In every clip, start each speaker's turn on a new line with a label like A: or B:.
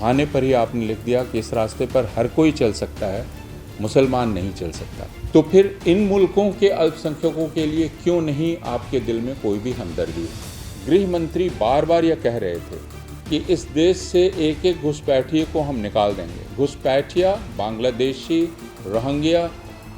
A: मुहाने पर ही आपने लिख दिया कि इस रास्ते पर हर कोई चल सकता है, मुसलमान नहीं चल सकता। तो फिर इन मुल्कों के अल्पसंख्यकों के लिए क्यों नहीं आपके दिल में कोई भी हमदर्दी है? गृह मंत्री बार बार यह कह रहे थे कि इस देश से एक एक घुसपैठिए को हम निकाल देंगे। घुसपैठिया, बांग्लादेशी, रोहिंग्या,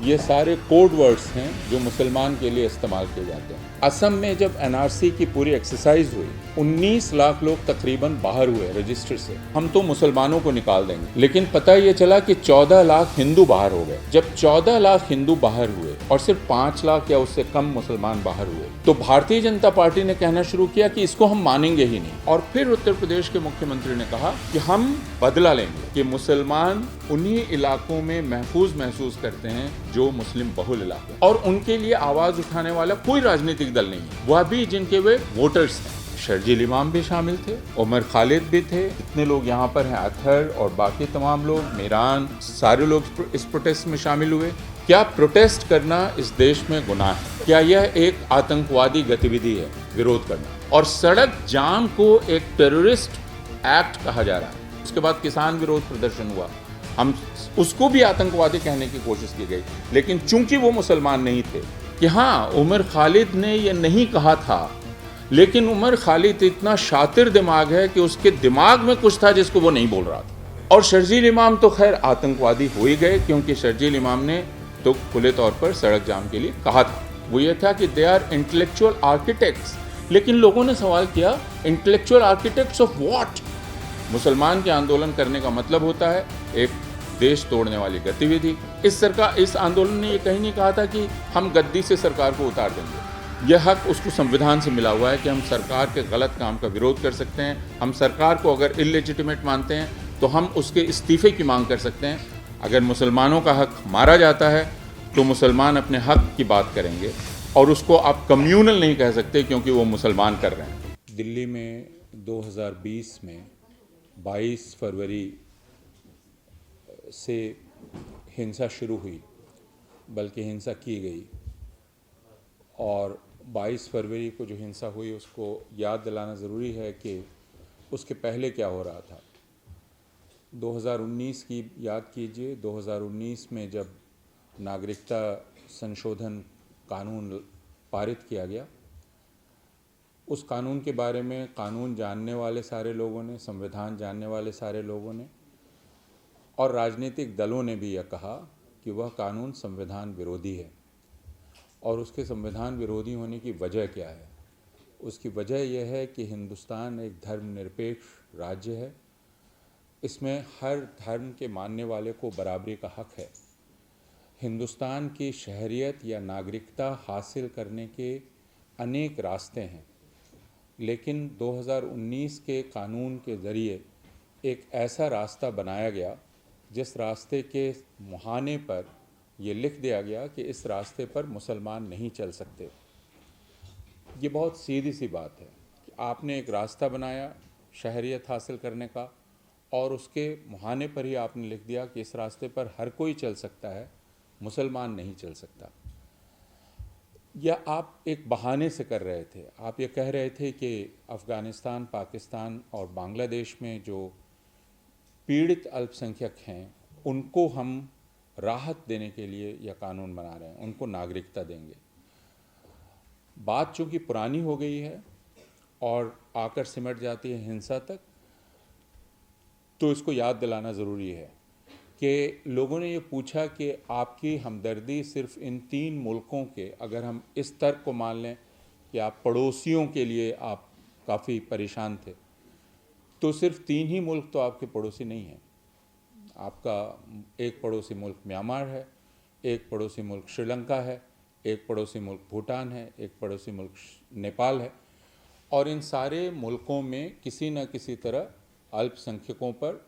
A: ये सारे कोड वर्ड्स हैं जो मुसलमान के लिए इस्तेमाल किए जाते हैं। असम में जब एनआरसी की पूरी एक्सरसाइज हुई, 19 लाख लोग तकरीबन बाहर हुए रजिस्टर से। हम तो मुसलमानों को निकाल देंगे, लेकिन पता ये चला कि 14 लाख हिंदू बाहर हो गए। जब 14 लाख हिंदू बाहर हुए और सिर्फ 5 लाख या उससे कम मुसलमान बाहर हुए, तो भारतीय जनता पार्टी ने कहना शुरू किया कि इसको हम मानेंगे ही नहीं। और फिर उत्तर प्रदेश के मुख्यमंत्री ने कहा कि हम बदला लेंगे कि मुसलमान उन्हीं इलाकों में महसूस करते हैं जो मुस्लिम बहुल इलाके, और उनके लिए आवाज उठाने वाला कोई राजनीतिक दल नहीं है, वह भी जिनके वे वोटर्स हैं। शर्जील इमाम भी शामिल थे, उमर खालिद भी थे, इतने लोग यहाँ पर हैं, अतहर और बाकी तमाम लोग, मीरान, सारे लोग इस प्रोटेस्ट में शामिल हुए। क्या प्रोटेस्ट करना इस देश में गुनाह है? क्या यह एक आतंकवादी गतिविधि है विरोध करना? और सड़क जाम को एक टेररिस्ट एक्ट कहा जा रहा है। उसके बाद किसान विरोध प्रदर्शन हुआ, हम उसको भी आतंकवादी कहने की कोशिश की गई, लेकिन चूंकि वो मुसलमान नहीं थे। कि हाँ, उमर खालिद ने ये नहीं कहा था, लेकिन उमर खालिद इतना शातिर दिमाग है कि उसके दिमाग में कुछ था जिसको वो नहीं बोल रहा था। और शर्जील इमाम तो खैर आतंकवादी हो ही गए, क्योंकि शर्जील इमाम ने तो खुले तौर पर सड़क जाम के लिए कहा था। वो ये था कि दे आर इंटेलेक्चुअल आर्किटेक्ट्स। लेकिन लोगों ने सवाल किया, इंटेलेक्चुअल आर्किटेक्ट्स ऑफ व्हाट? मुसलमान के आंदोलन करने का मतलब होता है एक देश तोड़ने वाली गतिविधि। इस आंदोलन ने ये कहीं नहीं कहा था कि हम गद्दी से सरकार को उतार देंगे। यह हक उसको संविधान से मिला हुआ है कि हम सरकार के गलत काम का विरोध कर सकते हैं। हम सरकार को अगर इलेजिटिमेट मानते हैं तो हम उसके इस्तीफे की मांग कर सकते हैं। अगर मुसलमानों का हक मारा जाता है तो मुसलमान अपने हक की बात करेंगे, और उसको आप कम्यूनल नहीं कह सकते क्योंकि वो मुसलमान कर रहे हैं। दिल्ली में 2020 में 22 फरवरी से हिंसा शुरू हुई, बल्कि हिंसा की गई, और 22 फरवरी को जो हिंसा हुई उसको याद दिलाना ज़रूरी है कि उसके पहले क्या हो रहा था। 2019 की याद कीजिए। 2019 में जब नागरिकता संशोधन कानून पारित किया गया, उस कानून के बारे में कानून जानने वाले सारे लोगों ने, संविधान जानने वाले सारे लोगों ने और राजनीतिक दलों ने भी यह कहा कि वह कानून संविधान विरोधी है। और उसके संविधान विरोधी होने की वजह क्या है? उसकी वजह यह है कि हिंदुस्तान एक धर्मनिरपेक्ष राज्य है। इसमें हर धर्म के मानने वाले को बराबरी का हक है। हिंदुस्तान की शहरियत या नागरिकता हासिल करने के अनेक रास्ते हैं, लेकिन 2019 के कानून के ज़रिए एक ऐसा रास्ता बनाया गया जिस रास्ते के मुहाने पर ये लिख दिया गया कि इस रास्ते पर मुसलमान नहीं चल सकते। ये बहुत सीधी सी बात है कि आपने एक रास्ता बनाया शहरियत हासिल करने का, और उसके मुहाने पर ही आपने लिख दिया कि इस रास्ते पर हर कोई चल सकता है, मुसलमान नहीं चल सकता। यह आप एक बहाने से कर रहे थे। आप ये कह रहे थे कि अफ़गानिस्तान, पाकिस्तान और बांग्लादेश में जो पीड़ित अल्पसंख्यक हैं उनको हम राहत देने के लिए यह कानून बना रहे हैं, उनको नागरिकता देंगे। बात चूँकि पुरानी हो गई है और आकर सिमट जाती है हिंसा तक, तो इसको याद दिलाना ज़रूरी है कि लोगों ने ये पूछा कि आपकी हमदर्दी सिर्फ़ इन 3 मुल्कों के, अगर हम इस तर्क को मान लें कि आप पड़ोसियों के लिए आप काफ़ी परेशान थे, तो सिर्फ 3 ही मुल्क तो आपके पड़ोसी नहीं हैं। आपका एक पड़ोसी मुल्क म्यांमार है, एक पड़ोसी मुल्क श्रीलंका है, एक पड़ोसी मुल्क भूटान है, एक पड़ोसी मुल्क नेपाल है, और इन सारे मुल्कों में किसी न किसी तरह अल्पसंख्यकों पर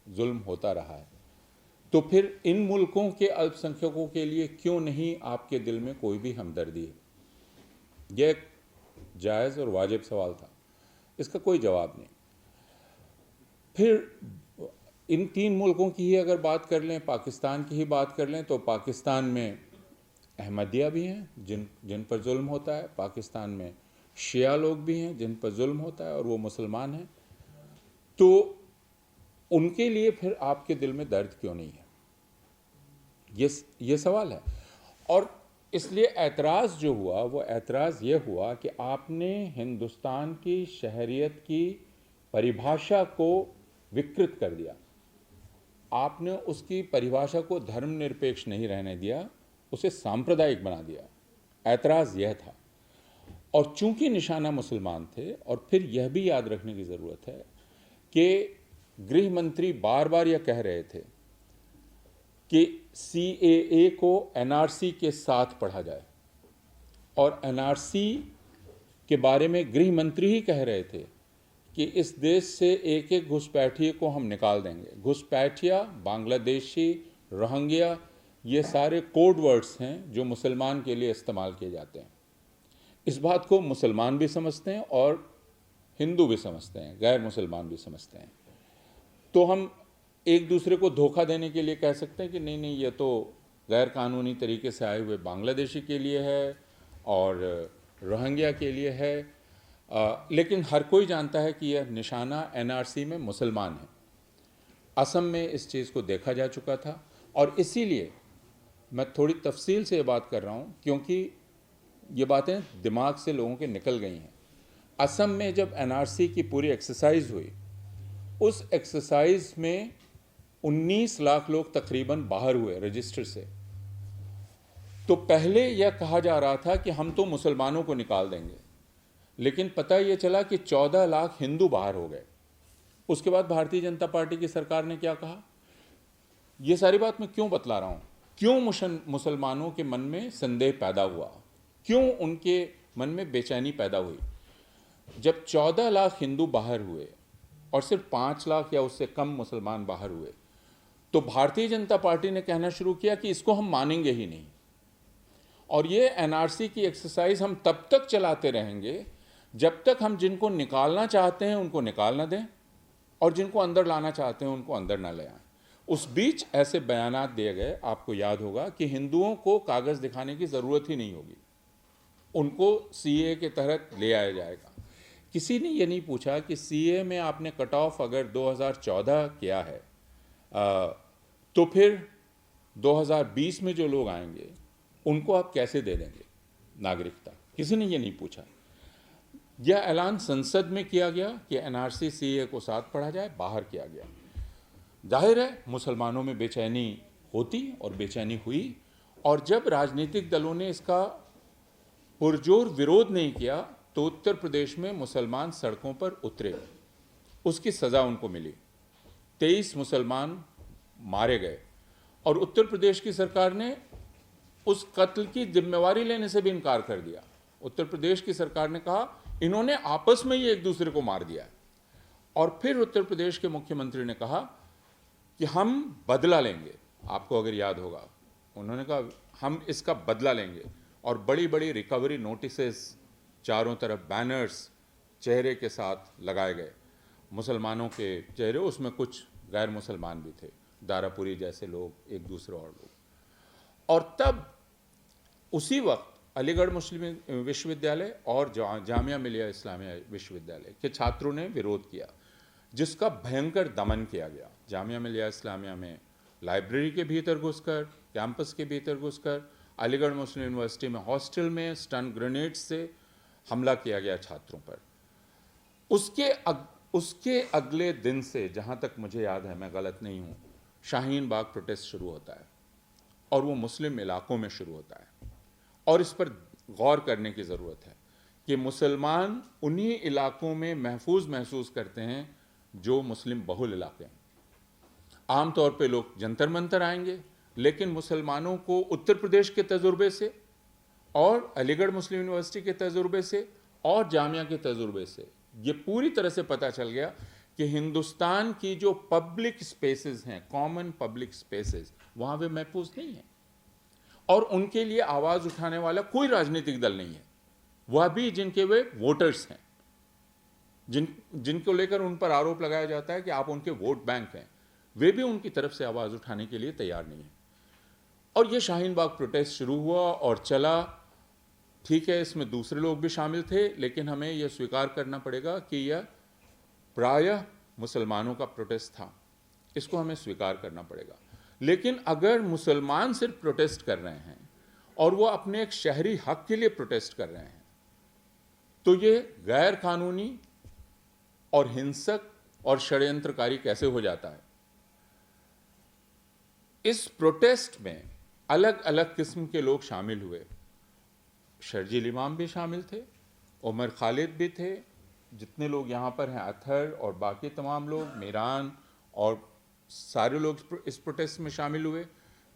A: जुल्म होता रहा है। तो फिर इन मुल्कों के अल्पसंख्यकों के लिए क्यों नहीं आपके दिल में कोई भी हमदर्दी है? यह एक जायज़ और वाजिब सवाल था, इसका कोई जवाब नहीं। फिर इन 3 मुल्कों की ही अगर बात कर लें, पाकिस्तान की ही बात कर लें, तो पाकिस्तान में अहमदिया भी हैं जिन पर जुल्म होता है, पाकिस्तान में शिया लोग भी हैं जिन पर जुल्म होता है और वो मुसलमान हैं। तो उनके लिए फिर आपके दिल में दर्द क्यों नहीं है? ये सवाल है। और इसलिए ऐतराज़ जो हुआ वो ऐतराज़ ये हुआ कि आपने हिंदुस्तान की शहरियत की परिभाषा को विकृत कर दिया। आपने उसकी परिभाषा को धर्मनिरपेक्ष नहीं रहने दिया, उसे सांप्रदायिक बना दिया। ऐतराज़ यह था। और चूंकि निशाना मुसलमान थे, और फिर यह भी याद रखने की ज़रूरत है कि गृह मंत्री बार बार यह कह रहे थे कि CAA को NRC के साथ पढ़ा जाए, और NRC के बारे में गृह मंत्री ही कह रहे थे कि इस देश से एक एक घुसपैठिए को हम निकाल देंगे। घुसपैठिया, बांग्लादेशी, रोहिंग्या, ये सारे कोड वर्ड्स हैं जो मुसलमान के लिए इस्तेमाल किए जाते हैं। इस बात को मुसलमान भी समझते हैं और हिंदू भी समझते हैं, गैर मुसलमान भी समझते हैं। तो हम एक दूसरे को धोखा देने के लिए कह सकते हैं कि नहीं नहीं, ये तो गैर कानूनी तरीके से आए हुए बांग्लादेशी के लिए है और रोहिंग्या के लिए है, लेकिन हर कोई जानता है कि यह निशाना NRC में मुसलमान है। असम में इस चीज़ को देखा जा चुका था, और इसीलिए मैं थोड़ी तफसील से ये बात कर रहा हूँ क्योंकि ये बातें दिमाग से लोगों के निकल गई हैं। असम में जब NRC की पूरी एक्सरसाइज हुई, उस एक्सरसाइज में 19 लाख लोग तकरीबन बाहर हुए रजिस्टर से। तो पहले यह कहा जा रहा था कि हम तो मुसलमानों को निकाल देंगे, लेकिन पता ये चला कि 14 लाख हिंदू बाहर हो गए। उसके बाद भारतीय जनता पार्टी की सरकार ने क्या कहा? ये सारी बात मैं क्यों बतला रहा हूँ? क्यों मुसलमानों के मन में संदेह पैदा हुआ, क्यों उनके मन में बेचैनी पैदा हुई? जब 14 लाख हिंदू बाहर हुए और सिर्फ 5 लाख या उससे कम मुसलमान बाहर हुए, तो भारतीय जनता पार्टी ने कहना शुरू किया कि इसको हम मानेंगे ही नहीं, और ये NRC की एक्सरसाइज हम तब तक चलाते रहेंगे जब तक हम जिनको निकालना चाहते हैं उनको निकाल ना दें और जिनको अंदर लाना चाहते हैं उनको अंदर ना ले आएं। उस बीच ऐसे बयानात दिए गए, आपको याद होगा, कि हिंदुओं को कागज़ दिखाने की ज़रूरत ही नहीं होगी, उनको CAA के तहत ले आया जाएगा। किसी ने ये नहीं पूछा कि CAA में आपने कट ऑफ अगर 2014 किया है तो फिर 2020 में जो लोग आएंगे उनको आप कैसे दे देंगे नागरिकता? किसी ने ये नहीं पूछा। यह ऐलान संसद में किया गया कि NRC CAA को साथ पढ़ा जाए, बाहर किया गया। जाहिर है मुसलमानों में बेचैनी होती और बेचैनी हुई, और जब राजनीतिक दलों ने इसका पुरजोर विरोध नहीं किया तो उत्तर प्रदेश में मुसलमान सड़कों पर उतरे, उसकी सज़ा उनको मिली। 23 मुसलमान मारे गए, और उत्तर प्रदेश की सरकार ने उस कत्ल की जिम्मेवारी लेने से भी इनकार कर दिया। उत्तर प्रदेश की सरकार ने कहा इन्होंने आपस में ही एक दूसरे को मार दिया। और फिर उत्तर प्रदेश के मुख्यमंत्री ने कहा कि हम बदला लेंगे। आपको अगर याद होगा, उन्होंने कहा हम इसका बदला लेंगे, और बड़ी बड़ी रिकवरी नोटिसेस, चारों तरफ बैनर्स चेहरे के साथ लगाए गए, मुसलमानों के चेहरे, उसमें कुछ गैर मुसलमान भी थे, दारापुरी जैसे लोग, एक दूसरे और लोग। और तब उसी वक्त अलीगढ़ मुस्लिम विश्वविद्यालय और जामिया मिलिया इस्लामिया विश्वविद्यालय के छात्रों ने विरोध किया, जिसका भयंकर दमन किया गया। जामिया मिलिया इस्लामिया में लाइब्रेरी के भीतर घुसकर, कैंपस के भीतर घुसकर, अलीगढ़ मुस्लिम यूनिवर्सिटी में हॉस्टल में स्टन ग्रेनेड्स से हमला किया गया छात्रों पर। उसके अगले दिन से, जहाँ तक मुझे याद है, मैं गलत नहीं हूँ, शाहीन बाग प्रोटेस्ट शुरू होता है, और वो मुस्लिम इलाकों में शुरू होता है। और इस पर गौर करने की ज़रूरत है कि मुसलमान उन्हीं इलाकों में महफूज महसूस करते हैं जो मुस्लिम बहुल इलाके हैं। आमतौर पे लोग जंतर मंतर आएंगे, लेकिन मुसलमानों को उत्तर प्रदेश के तजुर्बे से और अलीगढ़ मुस्लिम यूनिवर्सिटी के तजुर्बे से और जामिया के तजुर्बे से ये पूरी तरह से पता चल गया कि हिंदुस्तान की जो पब्लिक स्पेसेस हैं, कॉमन पब्लिक स्पेसेस, वहाँ वे महफूज नहीं हैं, और उनके लिए आवाज़ उठाने वाला कोई राजनीतिक दल नहीं है। वह भी जिनके वे वोटर्स हैं, जिनको लेकर उन पर आरोप लगाया जाता है कि आप उनके वोट बैंक हैं, वे भी उनकी तरफ से आवाज़ उठाने के लिए तैयार नहीं है। और ये शाहीन बाग प्रोटेस्ट शुरू हुआ और चला। ठीक है, इसमें दूसरे लोग भी शामिल थे, लेकिन हमें यह स्वीकार करना पड़ेगा कि यह प्रायः मुसलमानों का प्रोटेस्ट था। इसको हमें स्वीकार करना पड़ेगा। लेकिन अगर मुसलमान सिर्फ प्रोटेस्ट कर रहे हैं और वो अपने एक शहरी हक के लिए प्रोटेस्ट कर रहे हैं, तो ये गैर कानूनी और हिंसक और षड्यंत्रकारी कैसे हो जाता है? इस प्रोटेस्ट में अलग अलग किस्म के लोग शामिल हुए। शर्जील इमाम भी शामिल थे, उमर खालिद भी थे, जितने लोग यहाँ पर हैं, अतहर और बाकी तमाम लोग, मीरान और सारे लोग इस प्रोटेस्ट में शामिल हुए।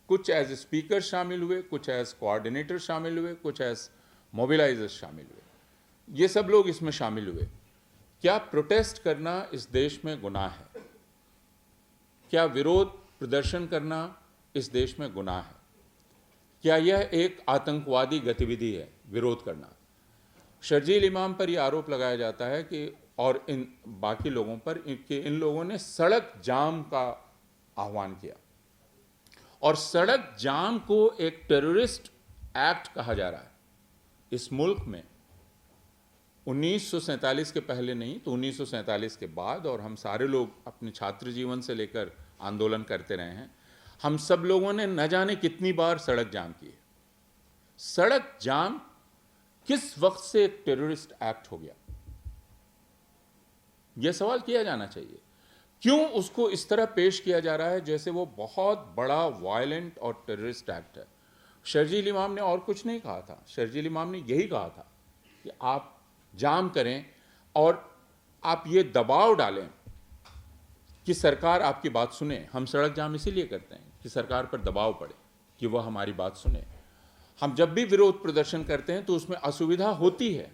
A: कुछ एज स्पीकर शामिल हुए, कुछ एज कोऑर्डिनेटर शामिल हुए, कुछ एज मोबिलाइजर्स शामिल हुए। ये सब लोग इसमें शामिल हुए। क्या प्रोटेस्ट करना इस देश में गुनाह है? क्या विरोध प्रदर्शन करना इस देश में गुनाह है? क्या यह एक आतंकवादी गतिविधि है विरोध करना? शर्जील इमाम पर यह आरोप लगाया जाता है कि और इन बाकी लोगों पर कि इन लोगों ने सड़क जाम का आह्वान किया, और सड़क जाम को एक टेररिस्ट एक्ट कहा जा रहा है। इस मुल्क में 1947 के पहले नहीं तो 1947 के बाद, और हम सारे लोग अपने छात्र जीवन से लेकर आंदोलन करते रहे हैं, हम सब लोगों ने न जाने कितनी बार सड़क जाम की है। सड़क जाम किस वक्त से एक टेररिस्ट एक्ट हो गया? यह सवाल किया जाना चाहिए। क्यों उसको इस तरह पेश किया जा रहा है जैसे वो बहुत बड़ा वायलेंट और टेररिस्ट एक्ट है? शर्जील इमाम ने और कुछ नहीं कहा था। शर्जील इमाम ने यही कहा था कि आप जाम करें और आप ये दबाव डालें कि सरकार आपकी बात सुने। हम सड़क जाम इसीलिए करते हैं कि सरकार पर दबाव पड़े कि वह हमारी बात सुने। हम जब भी विरोध प्रदर्शन करते हैं तो उसमें असुविधा होती है।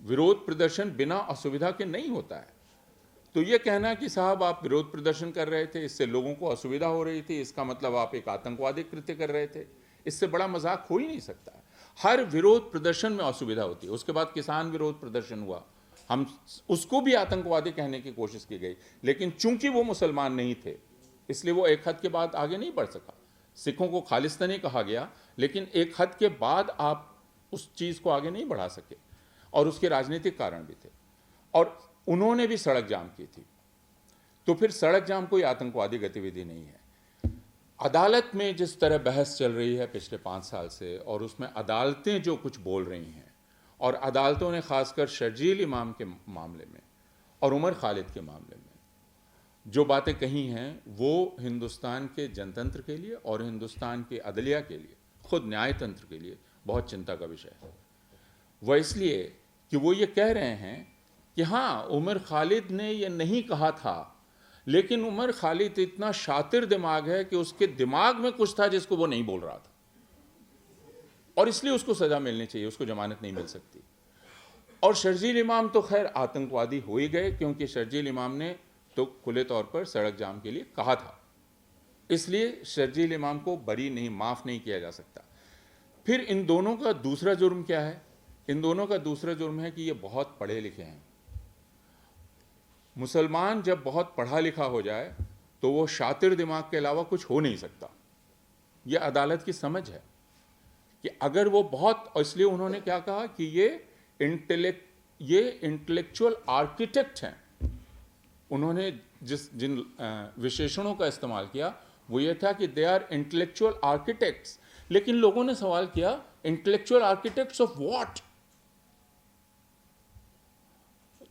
A: विरोध प्रदर्शन बिना असुविधा के नहीं होता है। तो ये कहना कि साहब आप विरोध प्रदर्शन कर रहे थे, इससे लोगों को असुविधा हो रही थी, इसका मतलब आप एक आतंकवादी कृत्य कर रहे थे, इससे बड़ा मजाक हो ही नहीं सकता। हर विरोध प्रदर्शन में असुविधा होती है। उसके बाद किसान विरोध प्रदर्शन हुआ, हम उसको भी आतंकवादी कहने की कोशिश की गई, लेकिन चूंकि वो मुसलमान नहीं थे इसलिए वो एक हद के बाद आगे नहीं बढ़ सका। सिखों को खालिस्तानी कहा गया, लेकिन एक हद के बाद आप उस चीज़ को आगे नहीं बढ़ा सके, और उसके राजनीतिक कारण भी थे, और उन्होंने भी सड़क जाम की थी। तो फिर सड़क जाम कोई आतंकवादी गतिविधि नहीं है। अदालत में जिस तरह बहस चल रही है पिछले 5 साल से, और उसमें अदालतें जो कुछ बोल रही हैं, और अदालतों ने खासकर शर्जील इमाम के मामले में और उमर खालिद के मामले में जो बातें कही हैं, वो हिंदुस्तान के जनतंत्र के लिए और हिंदुस्तान के अदलिया के लिए, खुद न्याय तंत्र के लिए बहुत चिंता का विषय है। वह इसलिए कि वो ये कह रहे हैं कि हाँ, उमर खालिद ने ये नहीं कहा था, लेकिन उमर खालिद इतना शातिर दिमाग है कि उसके दिमाग में कुछ था जिसको वो नहीं बोल रहा था, और इसलिए उसको सजा मिलनी चाहिए, उसको जमानत नहीं मिल सकती। और शर्जील इमाम तो खैर आतंकवादी हो ही गए, क्योंकि शर्जील इमाम ने तो खुले तौर पर सड़क जाम के लिए कहा था, इसलिए शर्जील इमाम को बरी नहीं, माफ नहीं किया जा सकता। फिर इन दोनों का दूसरा जुर्म क्या है? इन दोनों का दूसरा जुर्म है कि ये बहुत पढ़े लिखे हैं। मुसलमान जब बहुत पढ़ा लिखा हो जाए तो वो शातिर दिमाग के अलावा कुछ हो नहीं सकता। यह अदालत की समझ है कि अगर वो बहुत, और इसलिए उन्होंने क्या कहा कि ये इंटेलेक्चुअल आर्किटेक्ट हैं। उन्होंने जिन विशेषणों का इस्तेमाल किया वो ये था कि दे आर इंटेलेक्चुअल आर्किटेक्ट्स। लेकिन लोगों ने सवाल किया, intellectual architects of what?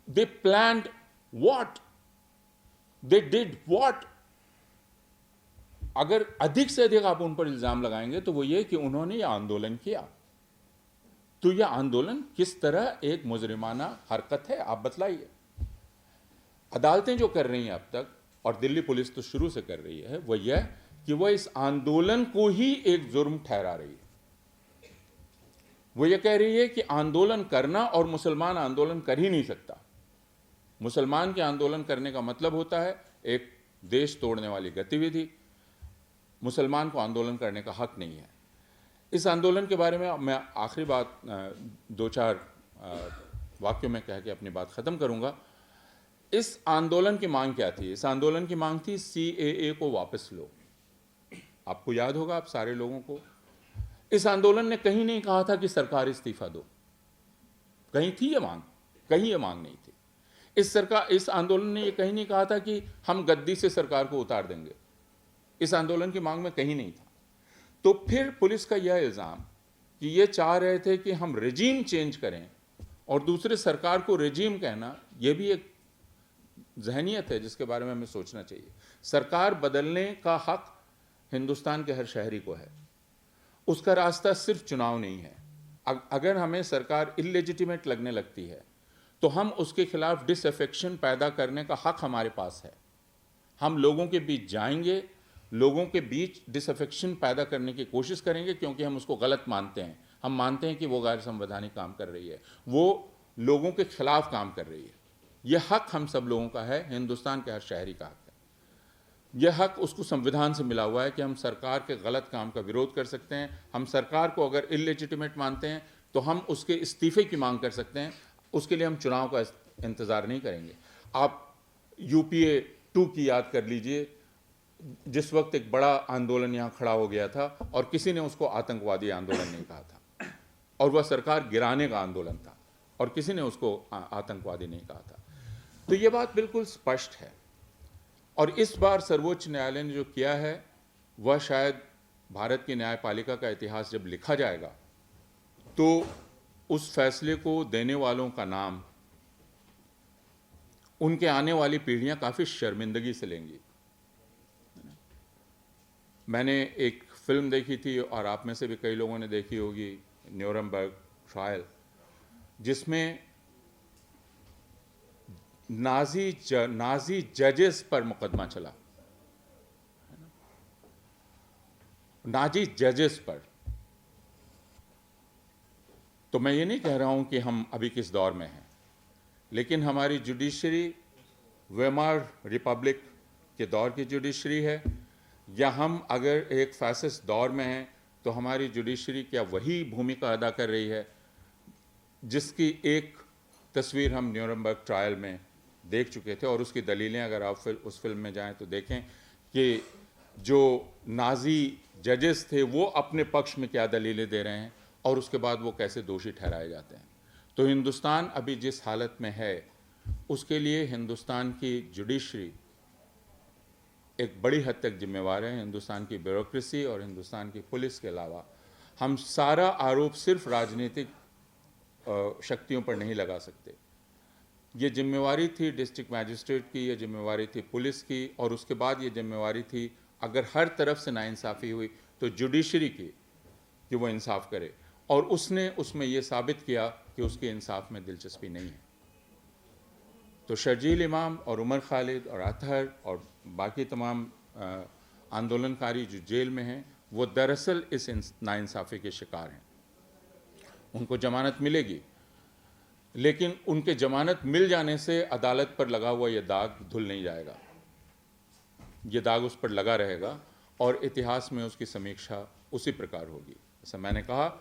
A: They planned what? They did what? अगर अधिक से अधिक आप उन पर इल्जाम लगाएंगे तो वो ये कि उन्होंने यह आंदोलन किया। तो यह आंदोलन किस तरह एक मुजरिमाना हरकत है, आप बतलाइए। अदालतें जो कर रही हैं अब तक, और दिल्ली पुलिस तो शुरू से कर रही है, वह यह कि वह इस आंदोलन को ही एक जुर्म ठहरा रही है। वो ये कह रही है कि आंदोलन करना, और मुसलमान आंदोलन कर ही नहीं सकता। मुसलमान के आंदोलन करने का मतलब होता है एक देश तोड़ने वाली गतिविधि। मुसलमान को आंदोलन करने का हक नहीं है। इस आंदोलन के बारे में मैं आखिरी बात 2-4 वाक्यों में कह के अपनी बात ख़त्म करूँगा। इस आंदोलन की मांग क्या थी? इस आंदोलन की मांग थी CAA को वापस लो। आपको याद होगा, आप सारे लोगों को, इस आंदोलन ने कहीं नहीं कहा था कि सरकार इस्तीफा दो। कहीं थी ये मांग? कहीं ये मांग नहीं थी। इस आंदोलन ने ये कहीं नहीं कहा था कि हम गद्दी से सरकार को उतार देंगे। इस आंदोलन की मांग में कहीं नहीं था। तो फिर पुलिस का यह इल्ज़ाम कि ये चाह रहे थे कि हम रेजीम चेंज करें और दूसरे सरकार को रेजीम कहना, यह भी एक जहनियत है जिसके बारे में हमें सोचना चाहिए। सरकार बदलने का हक हिंदुस्तान के हर शहरी को है। उसका रास्ता सिर्फ चुनाव नहीं है। अगर हमें सरकार इलेजिटिमेट लगने लगती है तो हम उसके खिलाफ डिसअफेक्शन पैदा करने का हक हमारे पास है। हम लोगों के बीच जाएंगे, लोगों के बीच डिसअफेक्शन पैदा करने की कोशिश करेंगे, क्योंकि हम उसको गलत मानते हैं। हम मानते हैं कि वो गैर संवैधानिक काम कर रही है, वो लोगों के खिलाफ काम कर रही है। यह हक हम सब लोगों का है, हिंदुस्तान के हर शहरी का हक है। यह हक उसको संविधान से मिला हुआ है कि हम सरकार के गलत काम का विरोध कर सकते हैं। हम सरकार को अगर इलेजिटिमेट मानते हैं तो हम उसके इस्तीफे की मांग कर सकते हैं। उसके लिए हम चुनाव का इंतज़ार नहीं करेंगे। आप यूपीए 2 की याद कर लीजिए, जिस वक्त एक बड़ा आंदोलन यहाँ खड़ा हो गया था और किसी ने उसको आतंकवादी आंदोलन नहीं कहा था, और वह सरकार गिराने का आंदोलन था और किसी ने उसको आतंकवादी नहीं कहा था। तो ये बात बिल्कुल स्पष्ट है। और इस बार सर्वोच्च न्यायालय ने जो किया है वह शायद भारत की न्यायपालिका का इतिहास जब लिखा जाएगा तो उस फैसले को देने वालों का नाम उनके आने वाली पीढ़ियां काफ़ी शर्मिंदगी से लेंगी। मैंने एक फिल्म देखी थी और आप में से भी कई लोगों ने देखी होगी, न्यूरमबर्ग ट्रायल, जिसमें नाजी जजेस पर मुकदमा चला, नाजी जजेस पर। तो मैं ये नहीं कह रहा हूं कि हम अभी किस दौर में हैं, लेकिन हमारी जुडिशरी वेमार रिपब्लिक के दौर की जुडिशरी है, या हम अगर एक फैसिस्ट दौर में हैं तो हमारी जुडिशरी क्या वही भूमिका अदा कर रही है जिसकी एक तस्वीर हम न्यूरमबर्ग ट्रायल में देख चुके थे। और उसकी दलीलें अगर आप उस फिल्म में जाएं तो देखें कि जो नाजी जजेस थे वो अपने पक्ष में क्या दलीलें दे रहे हैं और उसके बाद वो कैसे दोषी ठहराए जाते हैं। तो हिंदुस्तान अभी जिस हालत में है उसके लिए हिंदुस्तान की जुडिशरी एक बड़ी हद तक जिम्मेवार है। हिंदुस्तान की ब्यूरोक्रेसी और हिंदुस्तान की पुलिस के अलावा हम सारा आरोप सिर्फ राजनीतिक शक्तियों पर नहीं लगा सकते। ये जिम्मेवारी थी डिस्ट्रिक्ट मैजिस्ट्रेट की, ये जिम्मेवारी थी पुलिस की, और उसके बाद ये जिम्मेवारी थी अगर हर तरफ से नाइंसाफ़ी हुई तो जुडिशरी की कि वो इंसाफ करे। और उसने उसमें ये साबित किया कि उसकी इंसाफ में दिलचस्पी नहीं है। तो शर्जील इमाम और उमर खालिद और अतहर और बाकी तमाम आंदोलनकारी जो जेल में हैं वो दरअसल इस नाइंसाफ़ी के शिकार हैं। उनको जमानत मिलेगी, लेकिन उनके जमानत मिल जाने से अदालत पर लगा हुआ ये दाग धुल नहीं जाएगा। ये दाग उस पर लगा रहेगा और इतिहास में उसकी समीक्षा उसी प्रकार होगी। जैसा मैंने कहा,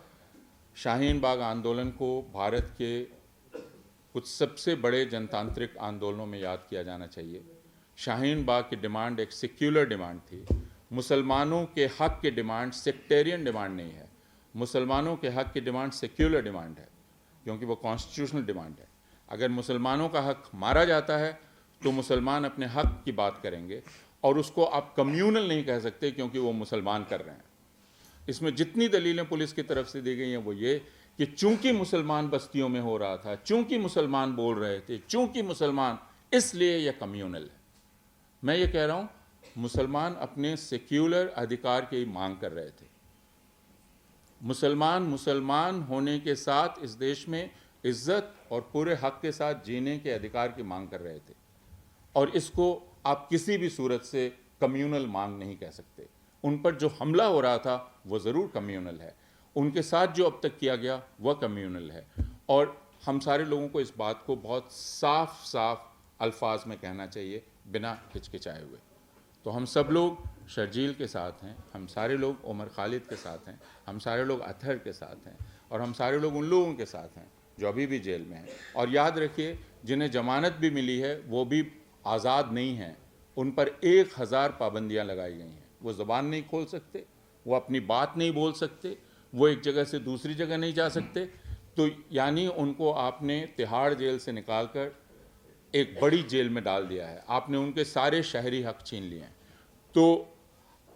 A: शाहीन बाग आंदोलन को भारत के कुछ सबसे बड़े जनतांत्रिक आंदोलनों में याद किया जाना चाहिए। शाहीन बाग की डिमांड एक सेक्युलर डिमांड थी। मुसलमानों के हक की डिमांड सेक्टेरियन डिमांड नहीं है। मुसलमानों के हक की डिमांड सेक्युलर डिमांड है, क्योंकि वो कॉन्स्टिट्यूशनल डिमांड है। अगर मुसलमानों का हक मारा जाता है तो मुसलमान अपने हक की बात करेंगे, और उसको आप कम्यूनल नहीं कह सकते क्योंकि वो मुसलमान कर रहे हैं। इसमें जितनी दलीलें पुलिस की तरफ से दी गई हैं वो ये कि चूंकि मुसलमान बस्तियों में हो रहा था, चूंकि मुसलमान बोल रहे थे, चूंकि मुसलमान, इसलिए यह कम्यूनल है। मैं ये कह रहा हूँ मुसलमान अपने सेक्युलर अधिकार की मांग कर रहे थे। मुसलमान होने के साथ इस देश में इज्जत और पूरे हक के साथ जीने के अधिकार की मांग कर रहे थे, और इसको आप किसी भी सूरत से कम्यूनल मांग नहीं कह सकते। उन पर जो हमला हो रहा था वो ज़रूर कम्यूनल है, उनके साथ जो अब तक किया गया वह कम्यूनल है, और हम सारे लोगों को इस बात को बहुत साफ साफ अल्फाज में कहना चाहिए बिना हिचकिचाए हुए। तो हम सब लोग शर्जील के साथ हैं, हम सारे लोग उमर खालिद के साथ हैं, हम सारे लोग अतहर के साथ हैं, और हम सारे लोग उन लोगों के साथ हैं जो अभी भी जेल में हैं। और याद रखिए, जिन्हें जमानत भी मिली है वो भी आज़ाद नहीं हैं। उन पर 1000 पाबंदियाँ लगाई गई हैं। वो ज़बान नहीं खोल सकते, वो अपनी बात नहीं बोल सकते, वो एक जगह से दूसरी जगह नहीं जा सकते। तो यानी उनको आपने तिहाड़ जेल से निकाल कर एक बड़ी जेल में डाल दिया है, आपने उनके सारे शहरी हक छीन लिए हैं, तो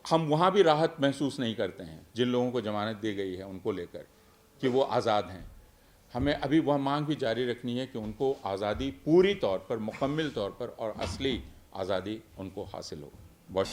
A: हम वहाँ भी राहत महसूस नहीं करते हैं जिन लोगों को ज़मानत दी गई है उनको लेकर कि वो आज़ाद हैं। हमें अभी वह मांग भी जारी रखनी है कि उनको आज़ादी पूरी तौर पर, मुकम्मल तौर पर और असली आज़ादी उनको हासिल हो। बहुत